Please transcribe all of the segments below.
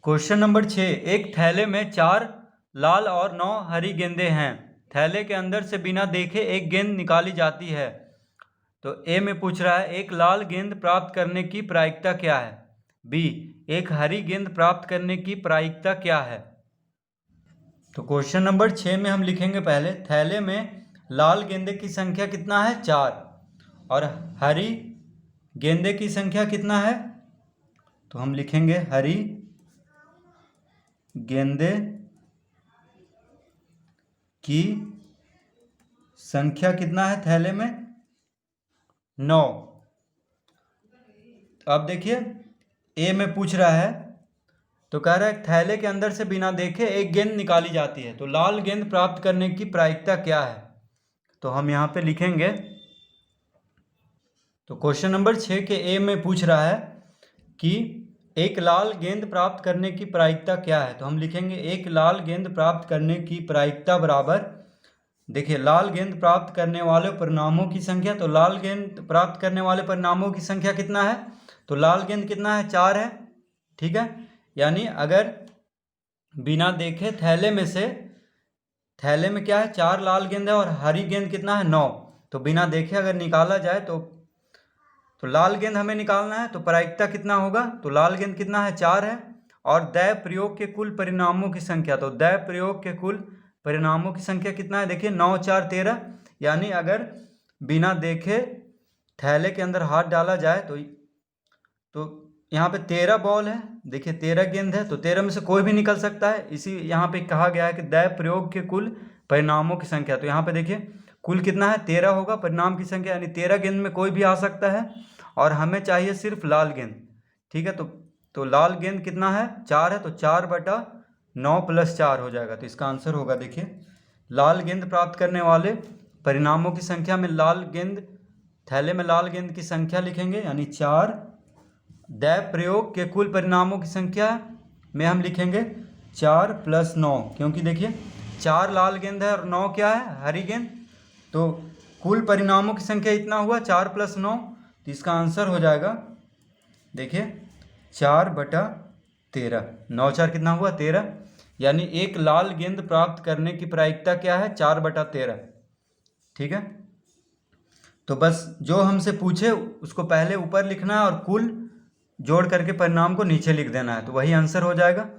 Question number 6। एक थैले में 4 लाल और 9 हरी गेंदें हैं। थैले के अंदर से बिना देखे एक गेंद निकाली जाती है। तो ए में पूछ रहा है एक लाल गेंद प्राप्त करने की प्रायिकता क्या है। बी, एक हरी गेंद प्राप्त करने की प्रायिकता क्या है। तो क्वेश्चन नंबर 6 में हम लिखेंगे पहले थैले में लाल गेंदे की संख्या कितना है 4 और हरी गेंदे की संख्या कितना है। तो हम लिखेंगे हरी गेंदे की संख्या कितना है थैले में 9। तो अब देखिए ए में पूछ रहा है तो कह रहा है थैले के अंदर से बिना देखे एक गेंद निकाली जाती है। तो लाल गेंद प्राप्त करने की प्रायिकता क्या है। तो हम यहाँ पे लिखेंगे तो क्वेश्चन नंबर 6 के ए में पूछ रहा है कि एक लाल गेंद प्राप्त करने की प्रायिकता क्या है। तो हम लिखेंगे एक लाल गेंद प्राप्त करने की प्रायिकता बराबर, देखिए लाल गेंद प्राप्त करने वाले परिणामों की संख्या। तो लाल गेंद प्राप्त करने वाले परिणामों की संख्या कितना है। तो लाल गेंद कितना है 4 है। ठीक है, यानी अगर बिना देखे थैले में क्या है 4 लाल गेंद है और हरी गेंद कितना है 9। तो बिना देखे अगर निकाला जाए तो लाल गेंद हमें निकालना है। तो प्रायिकता कितना होगा। तो लाल गेंद कितना है 4 है और दैव प्रयोग के कुल परिणामों की संख्या। तो दैव प्रयोग के कुल परिणामों की संख्या कितना है। देखिए 9 4 13, यानी अगर बिना देखे थैले के अंदर हाथ डाला जाए तो यहाँ पे 13 बॉल है। देखिए 13 गेंद है तो 13 में से कोई भी निकल सकता है। इसी यहाँ पे कहा गया है कि दैव प्रयोग के कुल परिणामों की संख्या। तो यहाँ पे देखिए कुल कितना है 13 होगा परिणाम की संख्या, यानी 13 गेंद में कोई भी आ सकता है और हमें चाहिए सिर्फ लाल गेंद। ठीक है, तो लाल गेंद कितना है 4 है। तो 4/9 + 4 हो जाएगा। तो इसका आंसर होगा देखिए लाल गेंद प्राप्त करने वाले परिणामों की संख्या में लाल गेंद, थैले में लाल गेंद की संख्या लिखेंगे यानी 4। दैव प्रयोग के कुल परिणामों की संख्या में हम लिखेंगे 4 + 9, क्योंकि देखिए 4 लाल गेंद है और 9 क्या है हरी गेंद। तो कुल परिणामों की संख्या इतना हुआ 4 + 9। तो इसका आंसर हो जाएगा देखिए 4/13। 9 4 कितना हुआ 13, यानी एक लाल गेंद प्राप्त करने की प्रायिकता क्या है 4/13। ठीक है, तो बस जो हमसे पूछे उसको पहले ऊपर लिखना है और कुल जोड़ करके परिणाम को नीचे लिख देना है, तो वही आंसर हो जाएगा।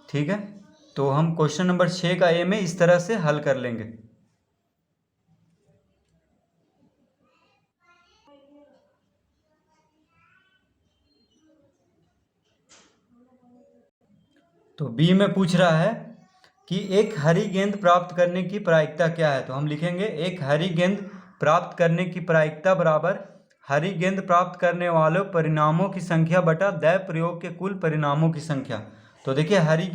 ठीक है, तो हम क्वेश्चन नंबर 6 का ए में इस तरह से हल कर लेंगे। तो बी में पूछ रहा है कि एक हरी गेंद प्राप्त करने की प्रायिकता क्या है। तो हम लिखेंगे एक हरी गेंद प्राप्त करने की प्रायिकता बराबर हरी गेंद प्राप्त करने वाले परिणामों की संख्या बटा दैव प्रयोग के कुल परिणामों की संख्या। तो देखिए हरी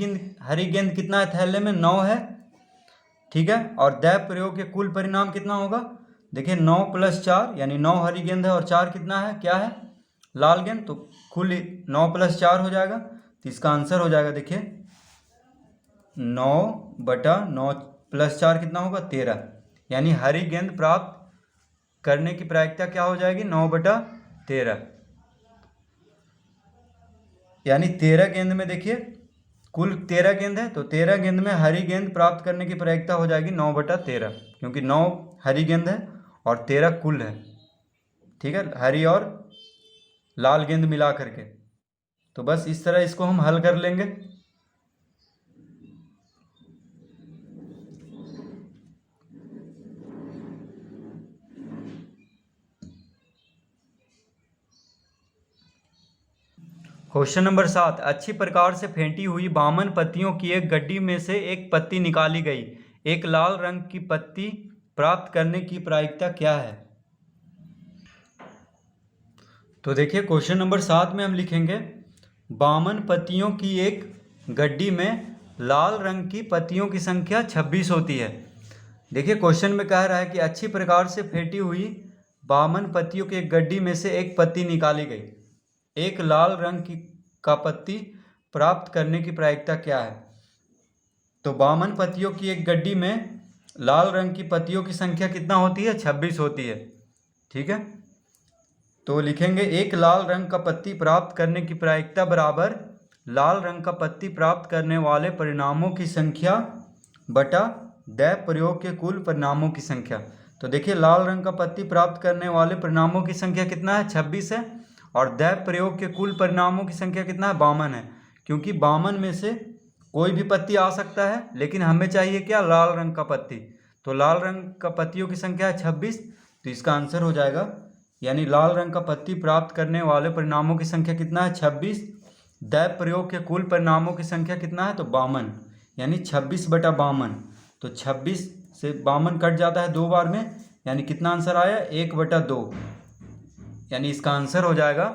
गेंद कितना है थैले में 9 है। ठीक है, और दैव प्रयोग के कुल परिणाम कितना होगा। देखिए 9 + 4 यानी 9 हरी गेंद है और 4 कितना है क्या है लाल गेंद। तो कुल 9 + 4 हो जाएगा। तो इसका आंसर हो जाएगा देखिए 9/9 + 4 कितना होगा 13, यानी हरी गेंद प्राप्त करने की प्रायिकता क्या हो जाएगी 9/13, यानी 13 गेंद में देखिए कुल 13 गेंद है तो 13 गेंद में हरी गेंद प्राप्त करने की प्रायिकता हो जाएगी 9/13, क्योंकि 9 हरी गेंद है और 13 कुल है। ठीक है, हरी और लाल गेंद मिला करके। तो बस इस तरह इसको हम हल कर लेंगे। Question number 7। अच्छी प्रकार से फेंटी हुई 52 पत्तियों की एक गड्डी में से एक पत्ती निकाली गई। एक लाल रंग की पत्ती प्राप्त करने की प्रायिकता क्या है। तो देखिए क्वेश्चन नंबर 7 में हम लिखेंगे 52 पत्तियों की एक गड्डी में लाल रंग की पत्तियों की संख्या 26 होती है। देखिए क्वेश्चन में कह रहा है कि अच्छी प्रकार से फेंटी हुई 52 पत्तियों की एक गड्डी में से एक पत्ती निकाली गई। एक लाल रंग का पत्ती प्राप्त करने की प्रायिकता क्या है। तो 52 पत्तियों की एक गड्डी में लाल रंग की पत्तियों की संख्या कितना होती है 26 होती है। ठीक है, तो लिखेंगे एक लाल रंग का पत्ती प्राप्त करने की प्रायिकता बराबर लाल रंग का पत्ती प्राप्त करने वाले परिणामों की संख्या बटा दैव प्रयोग के कुल परिणामों की संख्या। तो देखिए लाल रंग का पत्ती प्राप्त करने वाले परिणामों की संख्या कितना है, 26 है, और दैव प्रयोग के कुल परिणामों की संख्या कितना है, 52 है। क्योंकि 52 में से कोई भी पत्ती आ सकता है, लेकिन हमें चाहिए क्या, लाल रंग का पत्ती। तो लाल रंग का पत्तियों की संख्या है 26, तो इसका आंसर हो जाएगा, यानी लाल रंग का पत्ती प्राप्त करने वाले परिणामों की संख्या कितना है, 26। दैव प्रयोग के कुल परिणामों की संख्या कितना है, तो 52, यानी 26/52। तो 26 से 52 कट जाता है 2 बार में, यानी कितना आंसर आया, 1/2। यानी इसका आंसर हो जाएगा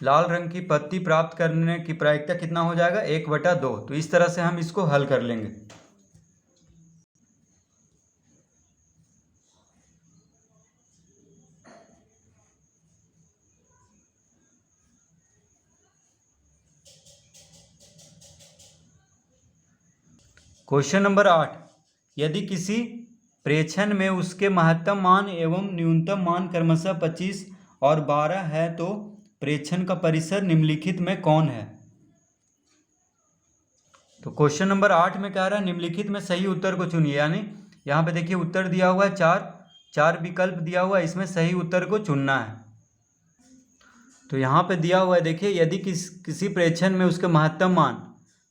लाल रंग की पत्ती प्राप्त करने की प्रायिकता कितना हो जाएगा, 1/2। तो इस तरह से हम इसको हल कर लेंगे। क्वेश्चन नंबर 8, यदि किसी प्रेक्षण में उसके महत्तम मान एवं न्यूनतम मान क्रमशः 25 और 12 है तो प्रेक्षण का परिसर निम्नलिखित में कौन है। तो क्वेश्चन नंबर 8 में कह रहा है निम्नलिखित में सही उत्तर को चुनिए। यानी यहाँ पे देखिए उत्तर दिया हुआ है, चार विकल्प दिया हुआ है, इसमें सही उत्तर को चुनना है। तो यहाँ पे दिया हुआ है, देखिए यदि किसी प्रेक्षण में उसके महत्तम मान,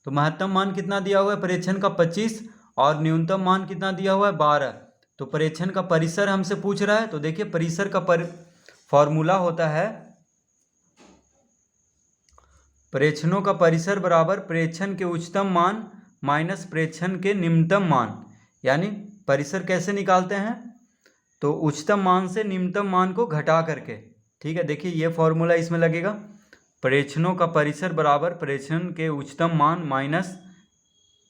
तो महत्तम मान कितना दिया हुआ है प्रेक्षण का, 25, और न्यूनतम मान कितना दिया हुआ है, 12। तो प्रेक्षण का परिसर हमसे पूछ रहा है, तो देखिए परिसर का फॉर्मूला होता है, प्रेक्षणों का परिसर बराबर प्रेक्षण के उच्चतम मान माइनस प्रेक्षण के निम्नतम मान। यानी परिसर कैसे निकालते हैं, तो उच्चतम मान से निम्नतम मान को घटा करके। ठीक है, देखिए ये फॉर्मूला इसमें लगेगा, प्रेक्षणों का परिसर बराबर प्रेक्षण के उच्चतम मान माइनस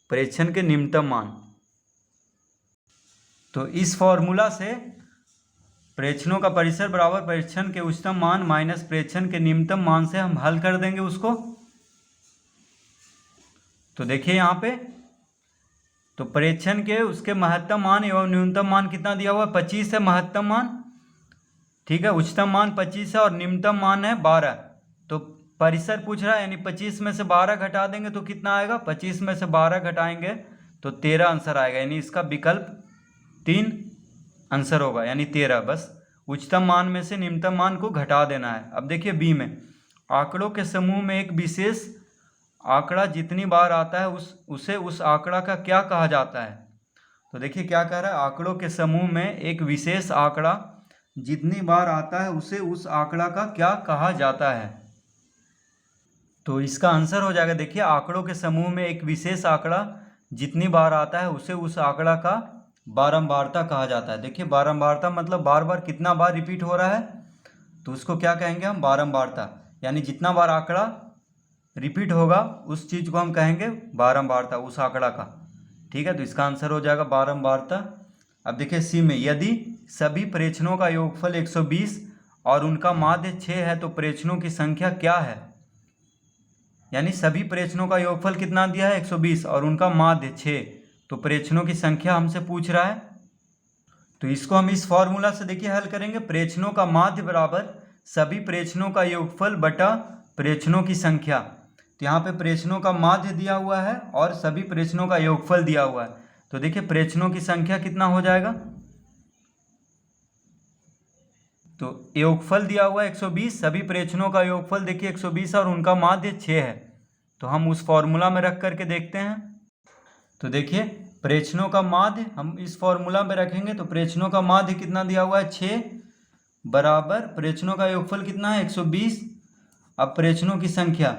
प्रेक्षण के निम्नतम मान। तो इस फॉर्मूला से प्रेक्षणों का परिसर बराबर प्रेक्षण के उच्चतम मान माइनस प्रेक्षण के निम्नतम मान से हम हल कर देंगे उसको। तो देखिए यहाँ पे, तो प्रेक्षण के उसके महत्तम मान एवं न्यूनतम मान कितना दिया हुआ है, 25 है महत्तम मान, ठीक है, उच्चतम मान 25 है और निम्नतम मान है 12। तो परिसर पूछ रहा है, यानी 25 में से 12 घटा देंगे तो कितना आएगा, 25 में से 12 घटाएंगे तो 13 आंसर आएगा। यानी इसका विकल्प 3 आंसर होगा, यानी 13। बस उच्चतम मान में से निम्नतम मान को घटा देना है। अब देखिए बी में, आंकड़ों के समूह में एक विशेष आंकड़ा जितनी बार आता है उसे उस आंकड़ा का क्या कहा जाता है। तो देखिए क्या कह रहा है, आंकड़ों के समूह में एक विशेष आंकड़ा जितनी बार आता है उसे उस आंकड़ा का क्या कहा जाता है। तो इसका आंसर हो जाएगा, देखिए आंकड़ों के समूह में एक विशेष आंकड़ा जितनी बार आता है उसे उस आंकड़ा का बारंबारता कहा जाता है। देखिए बारंबारता मतलब बार बार कितना बार रिपीट हो रहा है, तो उसको क्या कहेंगे हम, बारंबारता। यानी जितना बार आंकड़ा रिपीट होगा उस चीज़ को हम कहेंगे बारंबारता, उस आंकड़ा का। ठीक है, तो इसका आंसर हो जाएगा बारंबारता। अब देखिए सी में, यदि सभी प्रेक्षणों का योगफल 120 और उनका माध्य 6 है तो प्रेक्षणों की संख्या क्या है। यानी सभी प्रेक्षणों का योगफल कितना दिया है, 120, और उनका माध्य 6, तो प्रेक्षणों की संख्या हमसे पूछ रहा है। तो इसको हम इस फॉर्मूला से देखिए हल करेंगे, प्रेक्षणों का माध्य बराबर सभी प्रेक्षणों का योगफल बटा प्रेक्षणों की संख्या। तो यहाँ पे प्रेक्षणों का माध्य दिया हुआ है और सभी प्रेक्षणों का योगफल दिया हुआ है। तो देखिए प्रेक्षणों की संख्या कितना हो जाएगा, तो योगफल दिया हुआ है 120, सभी प्रेक्षणों का योगफल देखिए 120 और उनका माध्य 6 है। तो हम उस फॉर्मूला में रख करके देखते हैं। तो देखिए प्रेक्षणों का माध्य हम इस फॉर्मूला में रखेंगे, तो प्रेक्षणों का माध्य कितना दिया हुआ है, 6 बराबर प्रेक्षणों का योगफल कितना है, 120। अब प्रेक्षणों की संख्या,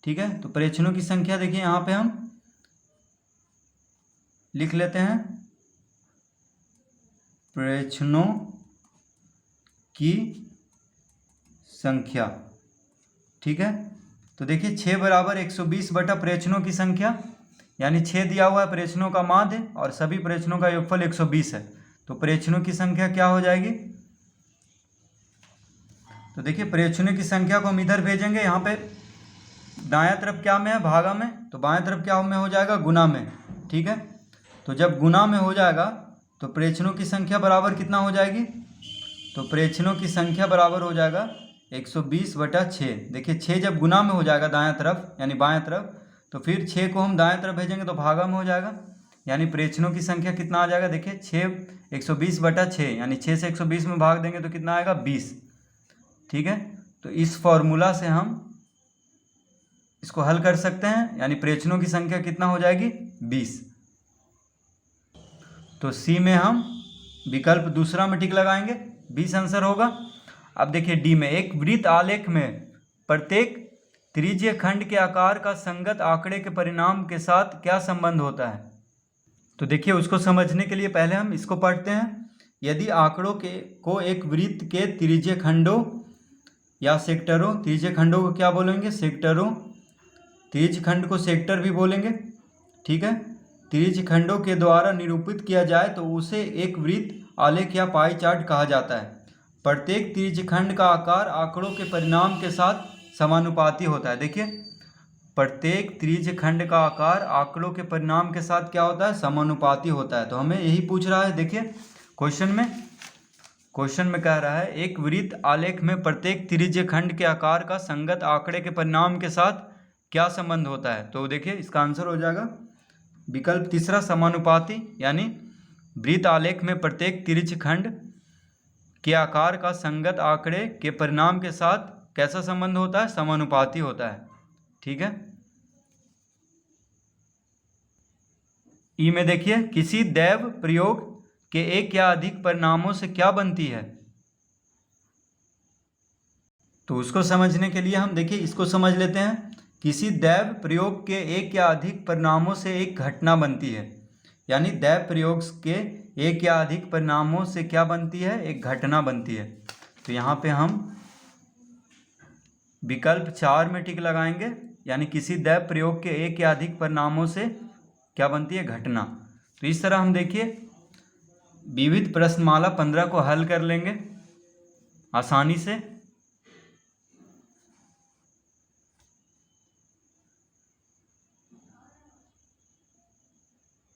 ठीक है, तो प्रेक्षणों की संख्या देखिए यहाँ पे हम लिख लेते हैं, प्रेक्षणों की संख्या। ठीक है, तो देखिए 6 बराबर 120 बटा प्रेक्षणों की संख्या, यानी 6 दिया हुआ है प्रेक्षणों का माध्य और सभी प्रेक्षणों का योगफल 120 है। तो प्रेक्षणों की संख्या क्या हो जाएगी, तो देखिए प्रेक्षणों की संख्या को हम इधर भेजेंगे, यहाँ पे दायां तरफ क्या में है, भागा में, तो बाएं तरफ क्या में हो जाएगा, गुना में। ठीक है, तो जब गुना में हो जाएगा तो प्रेक्षणों की संख्या बराबर कितना हो जाएगी, तो प्रेक्षणों की संख्या बराबर हो जाएगा 120/6। देखिए 6 जब गुना में हो जाएगा दायां तरफ यानी बायां तरफ, तो फिर 6 को हम दाएं तरफ भेजेंगे तो भागा में हो जाएगा, यानी प्रेक्षणों की संख्या कितना आ जाएगा। देखिए 120/6 यानी 6 से 120 में भाग देंगे तो कितना आएगा 20। ठीक है, तो इस फॉर्मूला से हम इसको हल कर सकते हैं, यानी प्रेक्षणों की संख्या कितना हो जाएगी 20। तो सी में हम विकल्प दूसरा में टिक लगाएंगे, 20 आंसर होगा। अब देखिए डी में, एक वृत्त आलेख में प्रत्येक त्रिज्यीय खंड के आकार का संगत आंकड़े के परिणाम के साथ क्या संबंध होता है। तो देखिए उसको समझने के लिए पहले हम इसको पढ़ते हैं। यदि आंकड़ों को एक वृत्त के त्रिज्यीय खंडों या सेक्टरों, त्रिज्यीय खंडों को क्या बोलेंगे सेक्टरों, त्रिज्यीय खंड को सेक्टर भी बोलेंगे। ठीक है, त्रिज्यीय खंडों के द्वारा निरूपित किया जाए तो उसे एक वृत्त आलेख या पाई चार्ट कहा जाता है। प्रत्येक त्रिज्यीय खंड का आकार आंकड़ों के परिणाम के साथ समानुपाती होता है। देखिए प्रत्येक त्रिज्यीय खंड का आकार आंकड़ों के परिणाम के साथ क्या होता है, समानुपाती होता है। तो हमें यही पूछ रहा है। देखिए क्वेश्चन में कह रहा है एक वृत्त आलेख में प्रत्येक त्रिज्यीय खंड के आकार का संगत आंकड़े के परिणाम के साथ क्या संबंध होता है। तो देखिए इसका आंसर हो जाएगा विकल्प तीसरा, समानुपाती, यानी वृत्त आलेख में प्रत्येक त्रिज्यीय खंड के आकार का संगत आंकड़े के परिणाम के साथ कैसा संबंध होता है, समानुपाती होता है। ठीक है, ई में देखिए, किसी दैव प्रयोग के एक या अधिक परिणामों से क्या बनती है। तो उसको समझने के लिए हम देखिए इसको समझ लेते हैं। किसी दैव प्रयोग के एक या अधिक परिणामों से एक घटना बनती है, यानी दैव प्रयोग के एक या अधिक परिणामों से क्या बनती है, एक घटना बनती है। तो यहाँ पे हम विकल्प 4 में टिक लगाएंगे, यानी किसी दैव प्रयोग के एक या अधिक परिणामों से क्या बनती है, घटना। तो इस तरह हम देखिए विविध प्रश्नमाला 15 को हल कर लेंगे आसानी से।